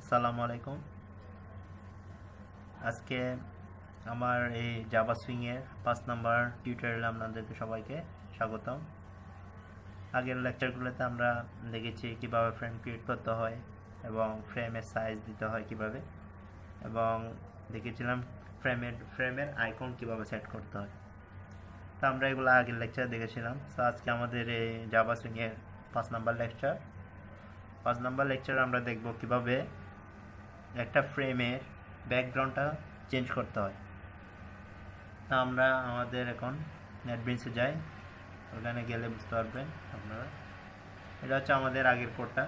আসসালামু আলাইকুম। আজকে আমার এই জাভা সুইং এর 5 নাম্বার টিউটোরিয়ালে আপনাদেরকে সবাইকে স্বাগতম। আগের লেকচারগুলোতে আমরা দেখেছি কিভাবে ফ্রেম ক্রিয়েট করতে হয় এবং ফ্রেমের সাইজ দিতে হয় কিভাবে, এবং দেখেছিলাম ফ্রেমের আইকন কিভাবে সেট করতে হয়। তো আমরা এগুলো আগের লেকচারে দেখেছিলাম। তো আজকে আমাদের এই জাভা সুইং এর 5 নাম্বার লেকচার আমরা দেখব কিভাবে একটা ফ্রেমের ব্যাকগ্রাউন্ডটা চেঞ্জ করতে হয়। তা আমরা আমাদের এখন নেটবিনসে যাই, ওখানে গেলে বুঝতে পারবেন আপনারা। এটা হচ্ছে আমাদের আগের কোডটা,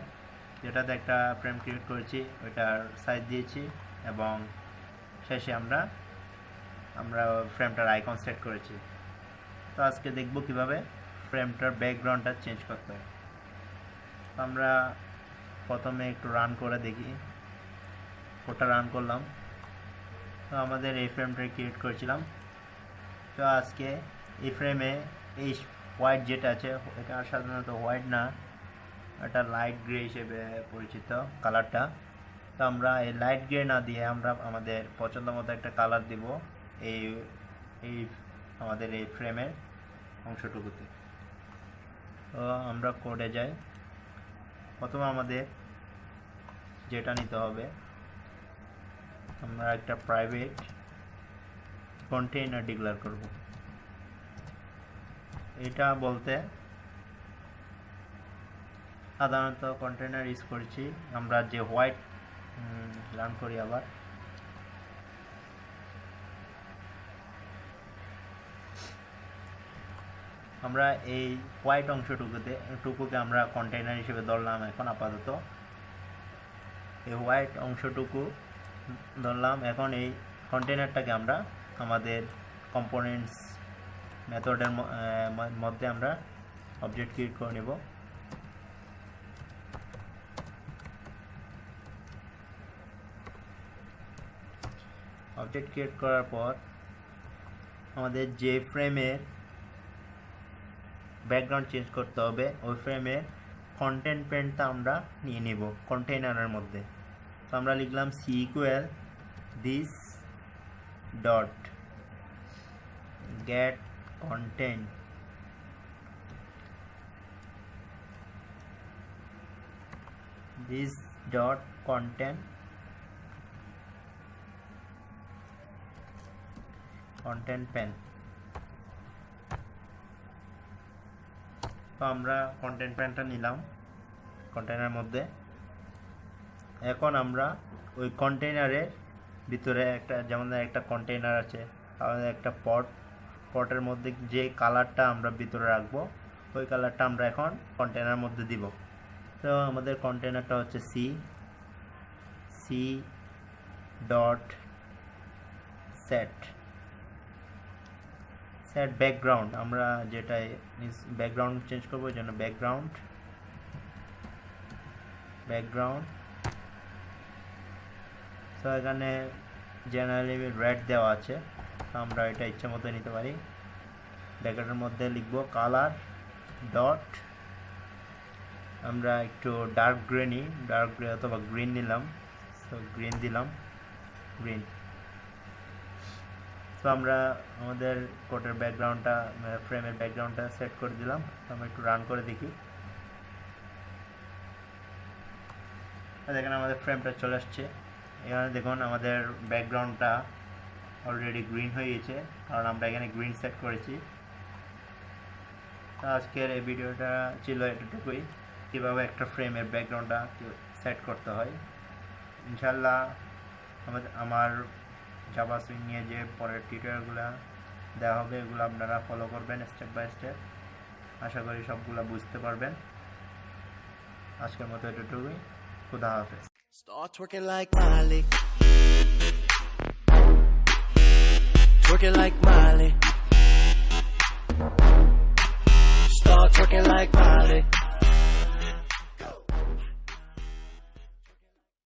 যেটাতে একটা ফ্রেম ক্রিয়েট করেছি, ওইটার সাইজ দিয়েছি এবং শেষে আমরা ফ্রেমটার আইকন সেট করেছি। তো আজকে দেখব কিভাবে ফ্রেমটার ব্যাকগ্রাউন্ডটা চেঞ্জ করতে হয়। আমরা প্রথমে একটু রান করে দেখি। ওটা রান করলাম। তো আমাদের এই ফ্রেমটা ক্রিয়েট করেছিলাম। তো আজকে এই ফ্রেমে এই হোয়াইট যেটা আছে, এটা সাধারণত হোয়াইট না, এটা লাইট গ্রে হিসেবে পরিচিত কালারটা। তো আমরা এই লাইট গ্রে না দিয়ে আমরা আমাদের পছন্দ মতো একটা কালার দিব এই আমাদের এই ফ্রেমের অংশটুকুতে। তো আমরা কোডে যাই। প্রথমে আমাদের যেটা নিতে হবে, আমরা একটা প্রাইভেট কন্টেইনার ডিক্লেয়ার করব। এটা বলতে সাধারণত কন্টেইনার ইউজ করেছি আমরা যে হোয়াইট রান করি। আবার আমরা এই হোয়াইট অংশটুকুকে আমরা কন্টেইনার হিসেবে ধরলাম। এখন আপাতত এই হোয়াইট অংশটুকু ধরলাম। এখন এই কন্টেইনারটাকে আমরা আমাদের কম্পোনেন্টস মেথডের মধ্যে আমরা অবজেক্ট ক্রিয়েট করে নেব। অবজেক্ট ক্রিয়েট করার পর আমাদের যে ফ্রেমের ব্যাকগ্রাউন্ড চেঞ্জ করতে হবে, ওই ফ্রেমের কন্টেন্ট পেনটা আমরা নিয়ে নিব কন্টেইনারের মধ্যে। তো আমরা লিখলাম C equal this dot get content, this dot content pen. তো আমরা কন্টেন্ট পেনটা নিলাম কন্টেইনারের মধ্যে। এখন আমরা ওই কন্টেইনারের ভিতরে যেমন একটা কন্টেইনার আছে, আমাদের একটা পটের মধ্যে যে কালারটা আমরা ভিতরে রাখবো, ওই কালারটা আমরা এখন কন্টেইনারের মধ্যে দিব। তো আমাদের কন্টেইনারটা হচ্ছে সি ডট সেট ব্যাকগ্রাউন্ড। আমরা যেটা ব্যাকগ্রাউন্ড চেঞ্জ করবো, ওই জন্য ব্যাকগ্রাউন্ড তো এখানে জেনারেলি রেড দেওয়া আছে, আমরা এটা ইচ্ছা মতো নিতে পারি। ব্যাকগ্রাউন্ডের মধ্যে লিখবো কালার ডট, আমরা একটু ডার্ক গ্রে অথবা গ্রিন নিলাম। তো গ্রিন দিলাম, গ্রিন। তো আমরা আমাদের কোডের ব্যাকগ্রাউন্ডটা ফ্রেমের ব্যাকগ্রাউন্ডটা সেট করে দিলাম। আমরা একটু রান করে দেখি। দেখেন আমাদের ফ্রেমটা চলে আসছে। এখানে দেখুন আমাদের ব্যাকগ্রাউন্ডটা অলরেডি গ্রিন হয়ে গেছে, কারণ আমরা এখানে গ্রিন সেট করেছি। আজকের এই ভিডিওটা ছিল এতটুকুই, কীভাবে একটা ফ্রেমের ব্যাকগ্রাউন্ডটা সেট করতে হয়। ইনশাল্লাহ আমার জাভা সুইং নিয়ে যে পরের টিউটোরিয়ালগুলো দেওয়া হবে, এগুলো আপনারা ফলো করবেন স্টেপ বাই স্টেপ। আশা করি সবগুলো বুঝতে পারবেন। আজকের মতো এতটুকুই। খুদা হাফেজ। Start twerking like Miley. Twerking like Miley. Start twerking like Miley.